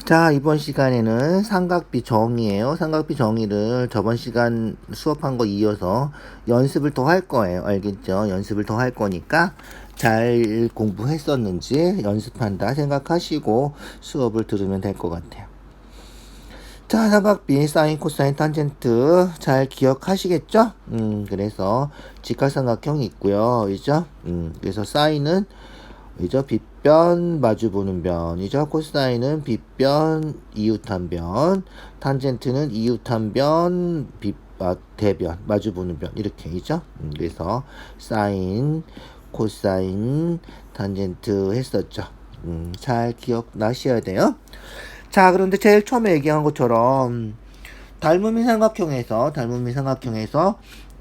자, 이번 시간에는 삼각비 정의예요. 삼각비 정의를 저번 시간 수업한 거 이어서 연습을 더 할 거예요. 알겠죠? 연습을 더 할 거니까 잘 공부했었는지 연습한다 생각하시고 수업을 들으면 될 것 같아요. 자, 삼각비 사인, 코사인, 탄젠트 잘 기억하시겠죠? 그래서 직각삼각형이 있고요. 그죠? 그래서 사인은 이죠. 빗변 마주보는 변이죠. 코사인은 빗변 이웃한 변, 탄젠트는 이웃한 변, 대변 마주보는 변 이렇게 이죠. 그래서 사인, 코사인, 탄젠트 했었죠. 잘 기억나셔야 돼요. 자, 그런데 제일 처음에 얘기한 것처럼 닮음이 삼각형에서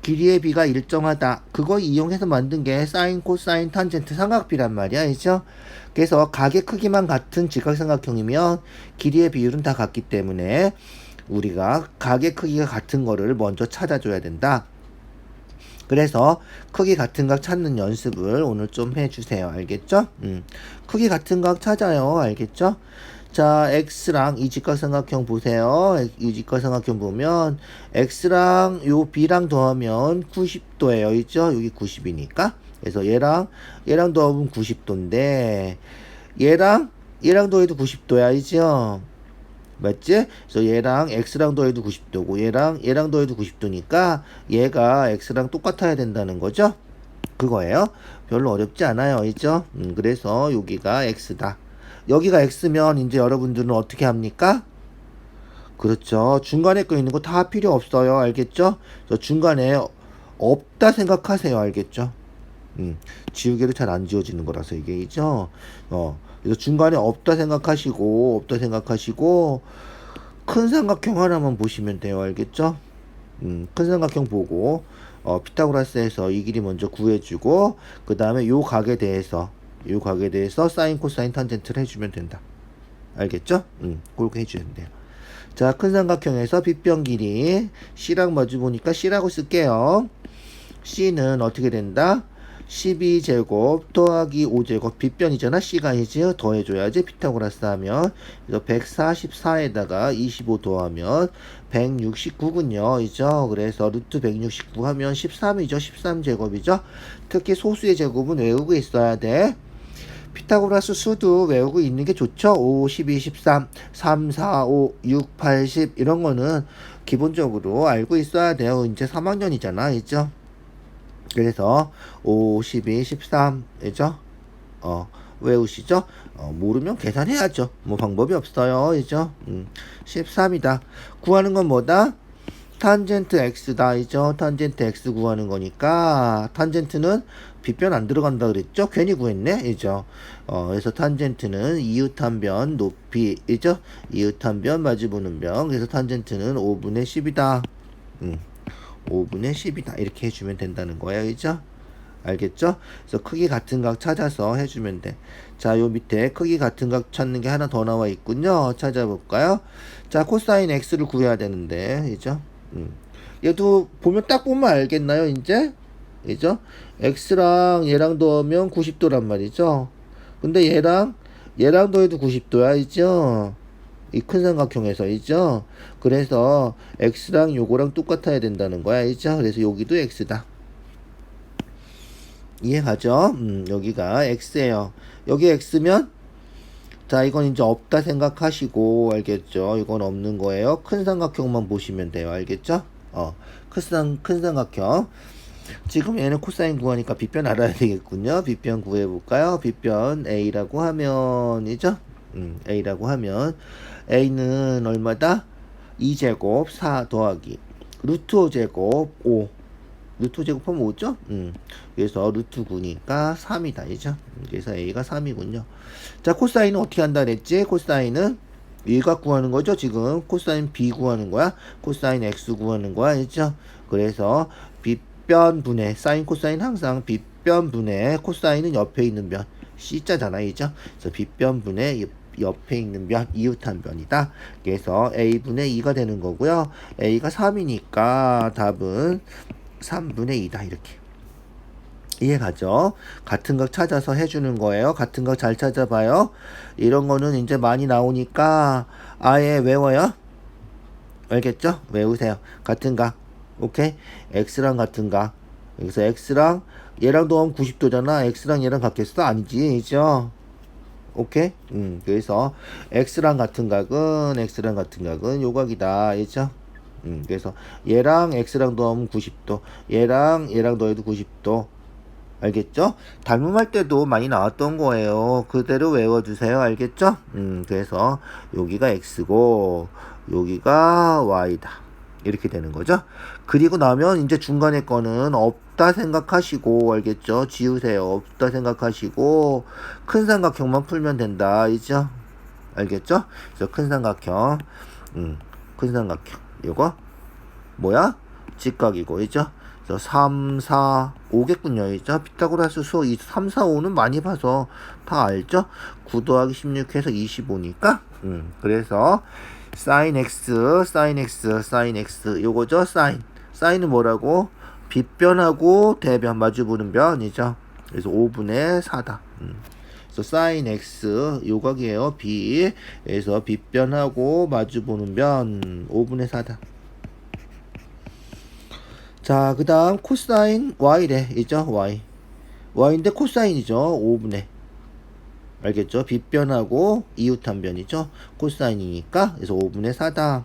길이의 비가 일정하다. 그거 이용해서 만든 게 사인, 코사인, 탄젠트 삼각비란 말이야. 그죠? 그래서 각의 크기만 같은 직각삼각형이면 길이의 비율은 다 같기 때문에 우리가 각의 크기가 같은 거를 먼저 찾아줘야 된다. 그래서 크기 같은 각 찾는 연습을 오늘 좀 해주세요. 알겠죠? 크기 같은 각 찾아요. 알겠죠? 자, X랑 이 직각삼각형 보세요. 이 직각삼각형 보면 X랑 요 B랑 더하면 90도예요. 있죠? 여기 90이니까. 그래서 얘랑 더하면 90도인데 얘랑 더해도 90도야. 있죠? 맞지? 그래서 얘랑 X랑 더해도 90도고 얘랑 더해도 90도니까 얘가 X랑 똑같아야 된다는 거죠? 그거예요. 별로 어렵지 않아요. 있죠? 그래서 여기가 X다. 여기가 X면 이제 여러분들은 어떻게 합니까? 그렇죠. 중간에 거 있는 거 다 필요 없어요. 알겠죠? 중간에 없다 생각하세요. 알겠죠? 지우개로 잘 안 지워지는 거라서 이게 있죠? 그래서 중간에 없다 생각하시고 큰 삼각형 하나만 보시면 돼요. 알겠죠? 큰 삼각형 보고 피타고라스에서 이 길이 먼저 구해주고 그 다음에 요 각에 대해서 사인, 코사인, 탄젠트를 해주면 된다. 알겠죠? 그렇게 해주면 돼요. 자, 큰 삼각형에서 빗변 길이 C랑 마주 보니까 C라고 쓸게요. C는 어떻게 된다? 12제곱 더하기 5제곱 빗변이잖아. C가 이지 더해줘야지 피타고라스 하면. 그래서 144에다가 25 더하면 169군요. 이죠. 그래서 루트 169 하면 13이죠. 13제곱이죠. 특히 소수의 제곱은 외우고 있어야 돼. 피타고라스 수도 외우고 있는 게 좋죠. 5, 12, 13, 3, 4, 5, 6, 8, 10 이런 거는 기본적으로 알고 있어야 돼요. 이제 3학년이잖아. 있죠. 그래서 5, 12, 13 이죠? 외우시죠? 모르면 계산해야죠. 뭐 방법이 없어요. 이죠? 13이다. 구하는 건 뭐다? 탄젠트 x다. 이죠? 탄젠트 x 구하는 거니까 탄젠트는 빗변 안 들어간다 그랬죠? 괜히 구했네. 이죠? 그래서 탄젠트는 이웃한 변 높이 이죠? 이웃한 변 마주보는 변. 그래서 탄젠트는 5분의 10이다. 5분의 10이다. 이렇게 해주면 된다는 거예요. 그죠? 알겠죠? 그래서 크기 같은 각 찾아서 해주면 돼. 자, 요 밑에 크기 같은 각 찾는 게 하나 더 나와 있군요. 찾아볼까요? 자, 코사인 x를 구해야 되는데, 그죠? 얘도 딱 보면 알겠나요, 이제? 그죠? x랑 얘랑 더하면 90도란 말이죠? 근데 얘랑 더해도 90도야, 있죠? 이 큰 삼각형에서 있죠. 그래서 x랑 요거랑 똑같아야 된다는 거야. 있죠. 그래서 여기도 x다. 이해가죠? 여기가 x예요. 여기 x면 자, 이건 이제 없다 생각하시고 알겠죠? 이건 없는 거예요. 큰 삼각형만 보시면 돼요. 알겠죠? 큰 삼각형. 지금 얘는 코사인 구하니까 빗변 알아야 되겠군요. 빗변 구해볼까요? 빗변 a라고 하면이죠? a라고 하면 a는 얼마다? 2제곱 4 더하기 루트 5제곱 5 루트 5제곱 하면 5죠? 그래서 루트 9니까 3이다 이죠? 그래서 a가 3이군요. 자, 코사인은 어떻게 한다 그랬지? 코사인은 얘가 구하는 거죠. 지금 코사인 b 구하는 거야. 코사인 x 구하는 거야. 있죠? 그래서 빗변분의 사인 코사인 항상 빗변분의 코사인은 옆에 있는 변 C자잖아. 이죠? 그래서 빗변분의 옆에 있는 변, 이웃한 변이다. 그래서 a분의 2가 되는 거고요. a가 3이니까 답은 3분의 2다. 이렇게. 이해가죠? 같은 각 찾아서 해주는 거예요. 같은 각 잘 찾아봐요. 이런 거는 이제 많이 나오니까 아예 외워요. 알겠죠? 외우세요. 같은 각. 오케이? X랑 같은 각. 여기서 X랑 얘랑 더하면 90도잖아. X랑 얘랑 같겠어? 아니지. 이죠? 오케이? 그래서 X랑 같은 각은 요 각이다. 이죠? 그래서 얘랑 X랑 더하면 90도. 얘랑 더해도 90도. 알겠죠? 닮음할 때도 많이 나왔던 거예요. 그대로 외워주세요. 알겠죠? 그래서 여기가 X고 여기가 Y다. 이렇게 되는 거죠. 그리고 나면 이제 중간에 거는 없다 생각하시고 알겠죠? 지우세요. 없다 생각하시고 큰 삼각형만 풀면 된다. 알죠? 알겠죠? 그래서 큰 삼각형 큰 삼각형 요거 뭐야? 직각이고 있죠? 그래서 3, 4, 5겠군요. 있죠? 피타고라스 수 3, 4, 5는 많이 봐서 다 알죠? 9 더하기 16 해서 25니까 그래서 sin x 요거죠? sin은 뭐라고? 빗변하고 대변 마주보는 변이죠. 그래서 5분의 4다. 그래서 sin x 요각이에요. b 그래서 빗변하고 마주보는 변 5분의 4다. 자, 그 다음 코사인 y래. 이죠? y인데 코사인이죠. 5분의 알겠죠? 빗변하고 이웃한 변이죠. 코사인이니까 그래서 5분의 4다.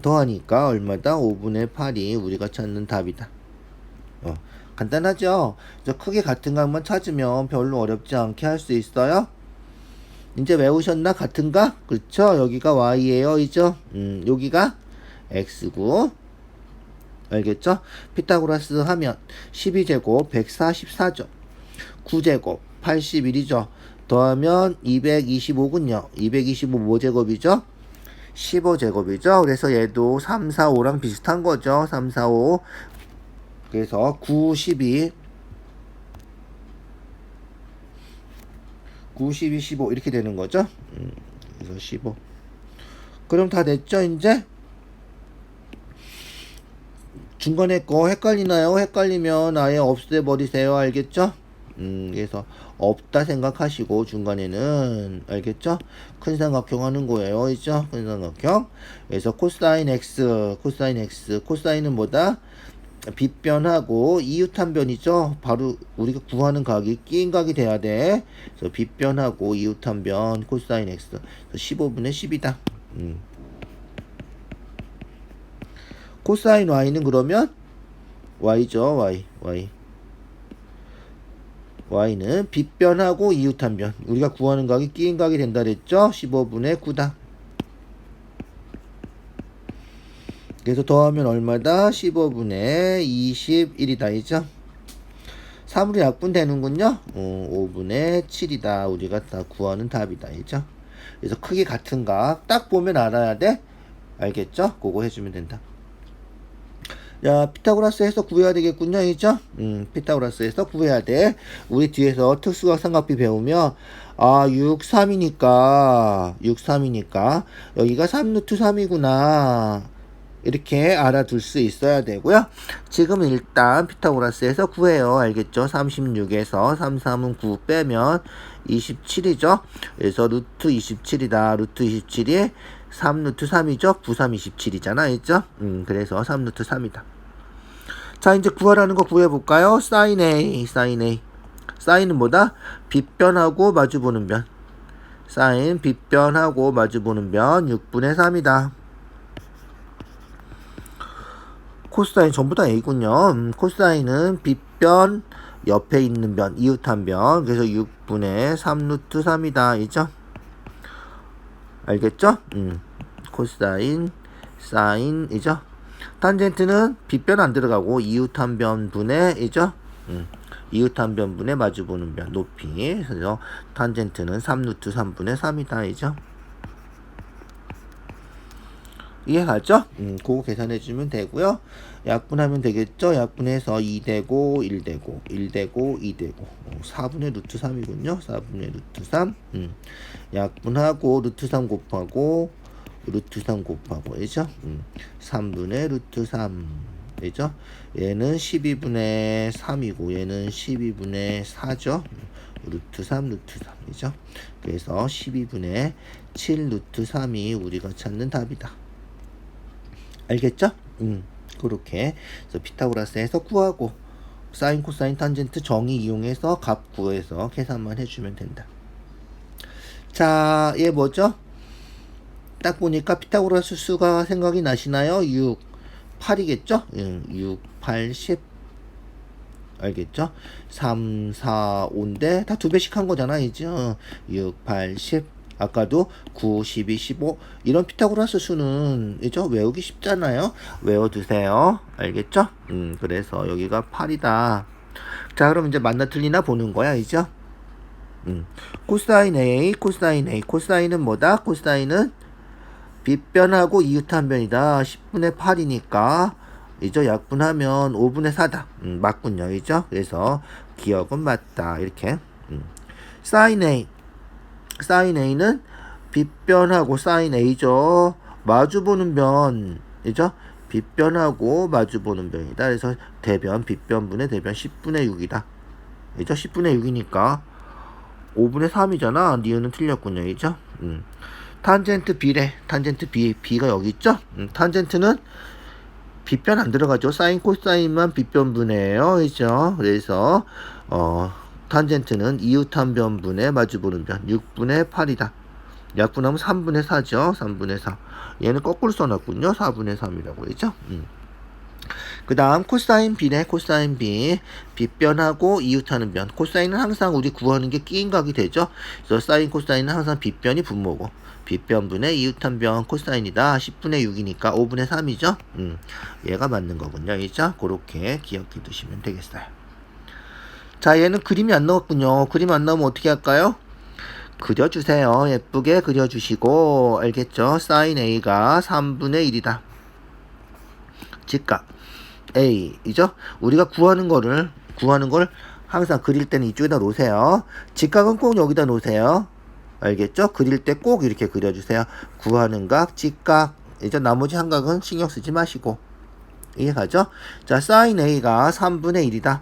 더하니까 얼마다? 5분의 8이 우리가 찾는 답이다. 간단하죠? 크게 같은 각만 찾으면 별로 어렵지 않게 할 수 있어요. 이제 외우셨나? 같은 각? 그렇죠? 여기가 y예요. 이죠? 여기가 x고 알겠죠? 피타고라스 하면 12제곱 144죠. 9제곱 81이죠. 더하면 225군요. 225 뭐제곱이죠? 15제곱이죠. 그래서 얘도 3, 4, 5랑 비슷한 거죠. 3, 4, 5 그래서 9, 12 9, 12, 15 이렇게 되는 거죠. 그래서 15 그럼 다 됐죠 이제? 중간에 거 헷갈리나요? 헷갈리면 아예 없애버리세요. 알겠죠? 그래서 없다 생각하시고 중간에는 알겠죠? 큰 삼각형 하는 거예요. 있죠? 큰 삼각형. 그래서 코사인 x, 코사인은 뭐다? 빗변하고 이웃한 변이죠. 바로 우리가 구하는 각이 끼인 각이 돼야 돼. 그래서 빗변하고 이웃한 변 코사인 x. 15분의 10이다. 코사인 y는 그러면 y죠. y는 빗변하고 이웃한 변. 우리가 구하는 각이 끼인 각이 된다 그랬죠. 15분의 9다. 그래서 더하면 얼마다? 15분의 21이다. 이죠? 3으로 약분되는군요. 5분의 7이다. 우리가 다 구하는 답이다. 이죠? 그래서 크기 같은 각 딱 보면 알아야 돼. 알겠죠? 그거 해주면 된다. 자, 피타고라스에서 구해야 되겠군요. 이죠? 피타고라스에서 구해야 돼. 우리 뒤에서 특수각 삼각비 배우면 6, 3이니까 여기가 3루트 3이구나. 이렇게 알아둘 수 있어야 되고요. 지금 일단 피타고라스에서 구해요. 알겠죠? 36에서 3, 3은 9 빼면 27이죠. 그래서 루트 27이다. 루트 27이 3루트 3이죠. 9, 3, 27이잖아. 있죠? 그래서 3루트 3이다. 자, 이제 구하라는 거 구해볼까요? sin A. sin은 뭐다? 빗변하고 마주보는 변. sin 빗변하고 마주보는 변 6분의 3이다. 코사인 전부 다 A군요. 코사인은 빗변 옆에 있는 변, 이웃한 변. 그래서 6분의 3루트 3이다. 이죠? 알겠죠? 코사인, 사인이죠? 탄젠트는 빗변 안 들어가고 이웃한 변 분의 이죠? 이웃한 변 분의 마주보는 변 높이. 그래서 탄젠트는 3루트 3분의 3이다. 이죠? 이해가죠? 그거 계산해주면 되고요. 약분하면 되겠죠? 약분해서 2되고 1되고 1되고 2되고 4분의 루트 3이군요. 4분의 루트 3 약분하고 루트 3 곱하고 루트 3 곱하고 그죠? 3분의 루트 3 그죠? 얘는 12분의 3이고 얘는 12분의 4죠. 루트 3 루트 3이죠. 그래서 12분의 7 루트 3이 우리가 찾는 답이다. 알겠죠? 그렇게 그래서 피타고라스에서 구하고 사인 코사인 탄젠트 정의 이용해서 값 구해서 계산만 해주면 된다. 자, 얘 뭐죠? 딱 보니까 피타고라스 수가 생각이 나시나요? 6, 8이겠죠? 6, 8, 10 알겠죠? 3, 4, 5인데 다 두 배씩 한 거잖아, 이죠? 6, 8, 10 아까도 9, 12, 15 이런 피타고라스 수는 이죠? 외우기 쉽잖아요. 외워두세요. 알겠죠? 그래서 여기가 8이다. 자, 그럼 이제 맞나 틀리나 보는 거야, 이죠? 코사인 A, 코사인 A. 코사인은 뭐다? 코사인은 빗변하고 이웃한변이다. 10분의 8이니까 이죠? 약분하면 5분의 4다. 맞군요. 이죠? 그래서 기억은 맞다. 이렇게. 사인 A. 사인 A는 빗변하고 사인 A죠. 마주보는 변. 이죠? 빗변하고 마주보는 변이다. 그래서 대변, 빗변분의 대변 10분의 6이다. 이죠? 10분의 6이니까 5분의 3이잖아. 니은은 틀렸군요. 이죠? 탄젠트 B래. 탄젠트 B. B가 여기 있죠? 탄젠트는 빗변 안 들어가죠. 사인 코사인만 빗변분해예요. 그죠? 그래서 탄젠트는 이웃한변분의 마주보는 변 6분의 8이다. 약분하면 3분의 4죠. 3분의 4. 얘는 거꾸로 써놨군요. 4분의 3이라고 했죠. 그 다음 코사인 B네. 코사인 B. 빗변하고 이웃하는 변. 코사인은 항상 우리 구하는 게 끼인 각이 되죠. 그래서 사인 코사인은 항상 빗변이 분모고 빗변분의 이웃한 변 코사인이다. 10분의 6이니까 5분의 3이죠. 얘가 맞는 거군요. 이죠? 그렇게 기억해 두시면 되겠어요. 자, 얘는 그림이 안 나왔군요. 그림 안 나오면 어떻게 할까요? 그려주세요. 예쁘게 그려주시고 알겠죠? 사인 A가 3분의 1이다. 직각 A 이죠? 우리가 구하는 걸 항상 그릴 때는 이쪽에다 놓으세요. 직각은 꼭 여기다 놓으세요. 알겠죠? 그릴 때 꼭 이렇게 그려주세요. 구하는 각, 직각 이죠? 나머지 한 각은 신경 쓰지 마시고 이해가죠? 자, 사인 A가 3분의 1이다.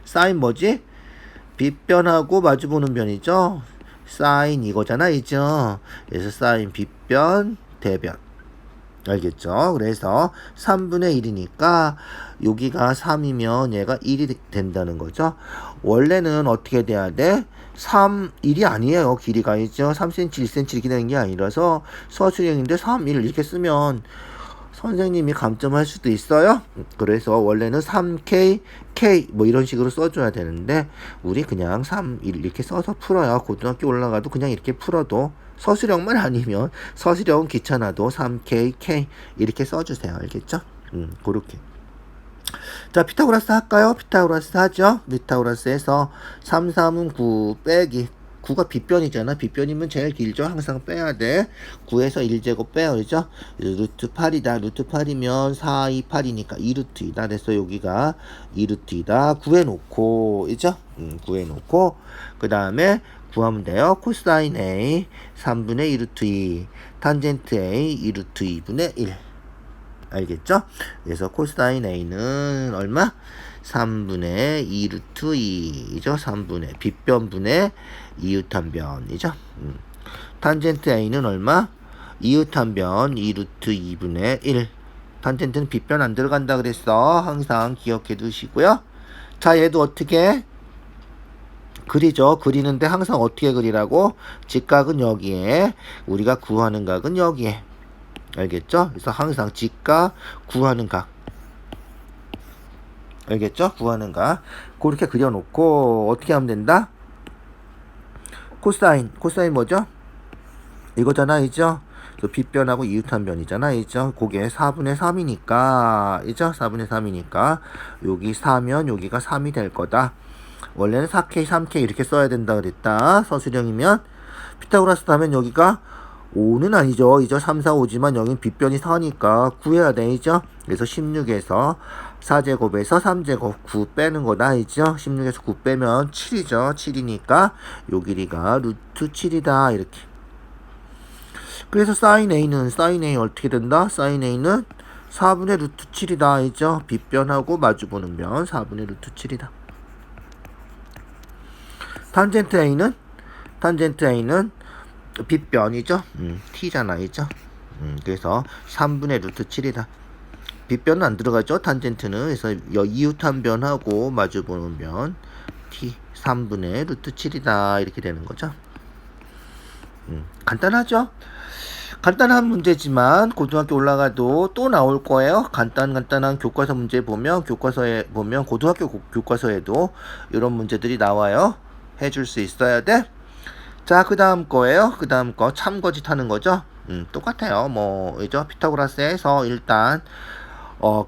사인 뭐지? 빗변하고 마주보는 변이죠? 사인 이거잖아, 이죠? 그래서 사인 빗변, 대변. 알겠죠? 그래서 3분의 1이니까 여기가 3이면 얘가 1이 된다는 거죠. 원래는 어떻게 돼야 돼? 3, 1이 아니에요. 길이가 있죠. 3cm, 1cm 이렇게 되는 게 아니라서 서술형인데 3, 1 이렇게 쓰면 선생님이 감점할 수도 있어요. 그래서 원래는 3K, K 뭐 이런 식으로 써줘야 되는데 우리 그냥 3, 1 이렇게 써서 풀어요. 고등학교 올라가도 그냥 이렇게 풀어도 서술형만 아니면 서술형은 귀찮아도 3K, K 이렇게 써주세요. 알겠죠? 그렇게. 자, 피타고라스 할까요? 피타고라스 하죠. 피타고라스에서 3, 3은 9 빼기 9가 빗변이잖아. 빗변이면 제일 길죠. 항상 빼야 돼. 9에서 1제곱 빼야죠. 루트 8이다. 루트 8이면 4, 2, 8이니까 2루트이다. 그래서 여기가 2루트이다. 구해놓고, 이죠? 구해놓고, 그 다음에 구하면 돼요. 코사인 A 3분의 2루트 2, 탄젠트 A 2루트 2분의 1. 알겠죠? 그래서 코사인 A는 얼마? 3분의 2루트 2이죠. 3분의 빗변분의 이웃한변이죠. 탄젠트 A는 얼마? 이웃한변 2루트 2분의 1. 탄젠트는 빗변 안 들어간다 그랬어. 항상 기억해 두시고요. 자, 얘도 어떻게 그리죠. 그리는데 항상 어떻게 그리라고? 직각은 여기에, 우리가 구하는 각은 여기에. 알겠죠? 그래서 항상 직각 구하는 각. 알겠죠? 구하는 각. 그렇게 그려놓고 어떻게 하면 된다? 코사인. 코사인 뭐죠? 이거잖아, 이죠? 빗변하고 이웃한 변이잖아, 이죠? 그게 4분의 3이니까, 이죠? 4분의 3이니까 여기 4면 여기가 3이 될 거다. 원래는 4K, 3K 이렇게 써야 된다 그랬다. 서술형이면 피타고라스 하면 여기가 5는 아니죠. 이죠? 3, 4, 5지만 여긴 빗변이 4니까 구해야 돼. 이죠? 그래서 16에서 4제곱에서 3제곱 9 빼는 거다. 이죠? 16에서 9 빼면 7이죠. 7이니까 요 길이가 루트 7이다. 이렇게. 그래서 사인 A는 사인 A 어떻게 된다? 사인 A는 4분의 루트 7이다. 이죠? 빗변하고 마주보는 변 4분의 루트 7이다. 탄젠트 A는 빗변이죠? T잖아. 이죠? 그래서 3분의 루트 7이다. 빗변은 안 들어가죠? 탄젠트는. 그래서 이웃한 변하고 마주보는 변 T 3분의 루트 7이다. 이렇게 되는 거죠. 간단하죠? 간단한 문제지만 고등학교 올라가도 또 나올 거예요. 간단한 교과서 문제 보면 교과서에 보면 고등학교 교과서에도 이런 문제들이 나와요. 해줄 수 있어야 돼. 자, 그 다음 거예요. 그 다음 거 참거짓 하는 거죠. 똑같아요. 뭐 이죠? 피타고라스에서 일단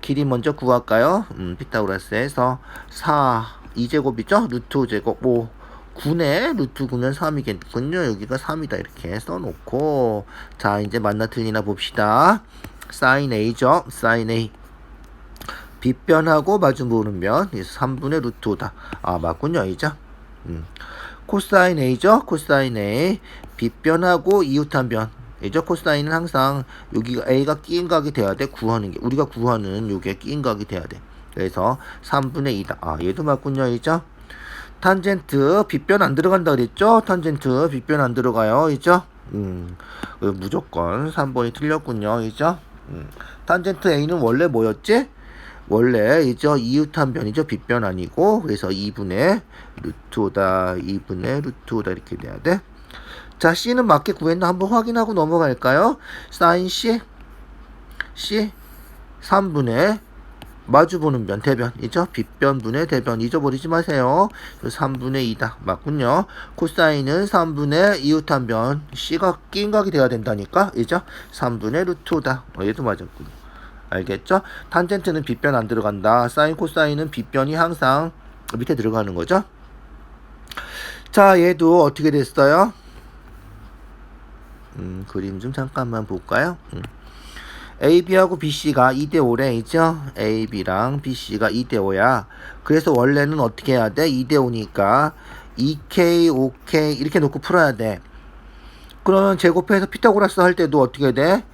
길이 먼저 구할까요? 피타고라스에서 4 2제곱이죠? 루트 5제곱 5 9네 루트 9면 3이겠군요. 여기가 3이다 이렇게 써놓고 자 이제 맞나 틀리나 봅시다. 사인 A죠. 사인 A 빗변하고 마주보는 변 3분의 루트 5다. 아 맞군요. 이죠. 코사인 A죠. 코사인 A 빗변하고 이웃한 변 이죠. 코사인은 항상 여기가 A가 끼인 각이 돼야 돼. 구하는 게 우리가 구하는 요게 끼인 각이 돼야 돼. 그래서 3분의 2다. 아 얘도 맞군요. 이죠. 탄젠트 빗변 안 들어간다 그랬죠? 탄젠트 빗변 안 들어가요. 이죠? 무조건 3번이 틀렸군요. 이죠? 탄젠트 A는 원래 뭐였지? 원래 이죠? 이웃한 변이죠. 빗변 아니고 그래서 2분의 루트 5다. 2분의 루트 5다 이렇게 돼야 돼. 자, C는 맞게 구했나 한번 확인하고 넘어갈까요? 사인 C 3분의 마주보는 변 대변이죠. 빗변분의 대변 잊어버리지 마세요. 3분의 2다. 맞군요. 코사인은 3분의 이웃한 변 C가 끼인 각이 돼야 된다니까. 이죠. 3분의 루트 5다. 얘도 맞았군요. 알겠죠? 탄젠트는 빗변 안 들어간다. 사인 코사인은 빗변이 항상 밑에 들어가는 거죠. 자, 얘도 어떻게 됐어요? 그림 좀 잠깐만 볼까요? AB하고 BC가 2대5래 있죠? AB랑 BC가 2대5야. 그래서 원래는 어떻게 해야 돼? 2대5니까 2K, 5K 이렇게 놓고 풀어야 돼. 그러면 제곱해서 피타고라스 할 때도 어떻게 돼?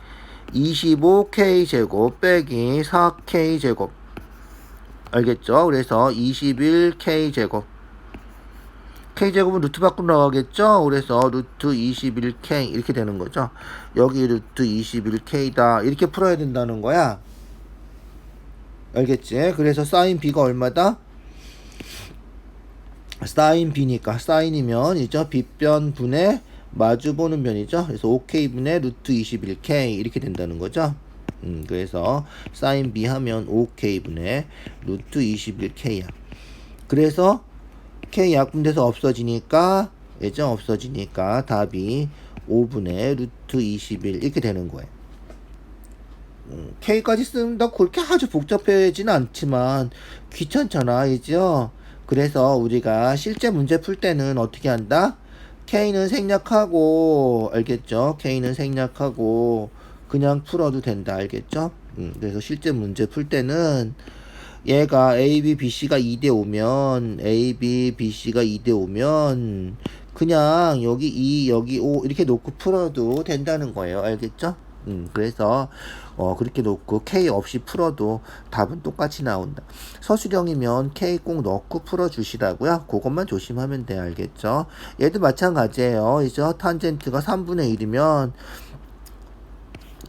25K 제곱 빼기 4K 제곱. 알겠죠? 그래서 21K 제곱. K제곱은 루트 밖으로 나가겠죠? 그래서 루트 21K 이렇게 되는 거죠. 여기 루트 21K다. 이렇게 풀어야 된다는 거야. 알겠지? 그래서 사인 B가 얼마다? 사인 B니까 사인이면 이죠? 빗변분의 마주보는 변이죠. 그래서 5K분의 루트 21K 이렇게 된다는 거죠. 그래서 사인 B 하면 5K분의 루트 21K야. 그래서 K 약분돼서 없어지니까 예정 없어지니까 답이 5분의 루트 21 이렇게 되는 거예요. K까지 쓴다고 그렇게 아주 복잡해지는 않지만 귀찮잖아. 이죠? 그래서 우리가 실제 문제 풀 때는 어떻게 한다? K는 생략하고 알겠죠? K는 생략하고 그냥 풀어도 된다. 알겠죠? 그래서 실제 문제 풀 때는 얘가 A, B, B, C가 2대5면 A, B, B, C가 2대5면 그냥 여기 2, 여기 5 이렇게 놓고 풀어도 된다는 거예요. 알겠죠? 그래서 그렇게 놓고 K 없이 풀어도 답은 똑같이 나온다. 서술형이면 K 꼭 넣고 풀어주시라고요. 그것만 조심하면 돼. 알겠죠? 얘도 마찬가지예요. 이죠? 탄젠트가 3분의 1이면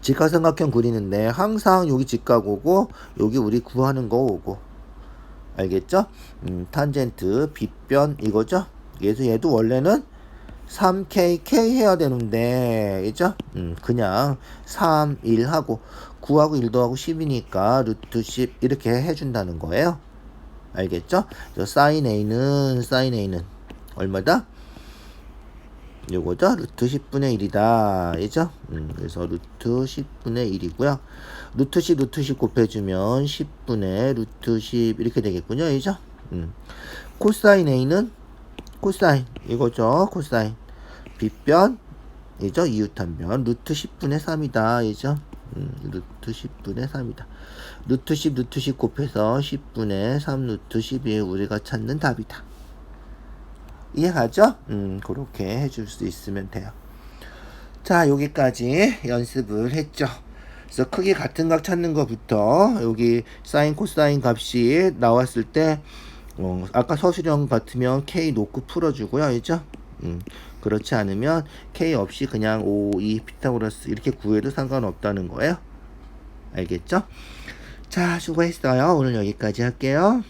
직각삼각형 그리는데 항상 여기 직각 오고 여기 우리 구하는 거 오고 알겠죠? 탄젠트 빗변 이거죠? 그래서 얘도 원래는 3K K 해야 되는데 그죠? 그냥 3, 1 하고 9하고 1 더하고 10이니까 루트 10 이렇게 해준다는 거예요. 알겠죠? 사인 A는 얼마다? 요거죠? 루트 10분의 1이다. 이죠? 그래서 루트 10분의 1이고요. 루트 10 곱해주면 10분의 루트 10 이렇게 되겠군요. 이죠? 코사인 A는 코사인 이거죠? 코사인 빗변 이죠? 이웃한 변 루트 10분의 3이다. 이죠? 루트 10분의 3이다. 루트 10 곱해서 10분의 3 루트 10이 우리가 찾는 답이다. 이해가죠? 그렇게 해줄 수 있으면 돼요. 자, 여기까지 연습을 했죠. 그래서 크기 같은 각 찾는 것부터 여기 사인 코사인 값이 나왔을 때 아까 서술형 같으면 K 놓고 풀어주고요. 알죠? 그렇지 않으면 K 없이 그냥 5, 2 피타고라스 이렇게 구해도 상관없다는 거예요. 알겠죠? 자, 수고했어요. 오늘 여기까지 할게요.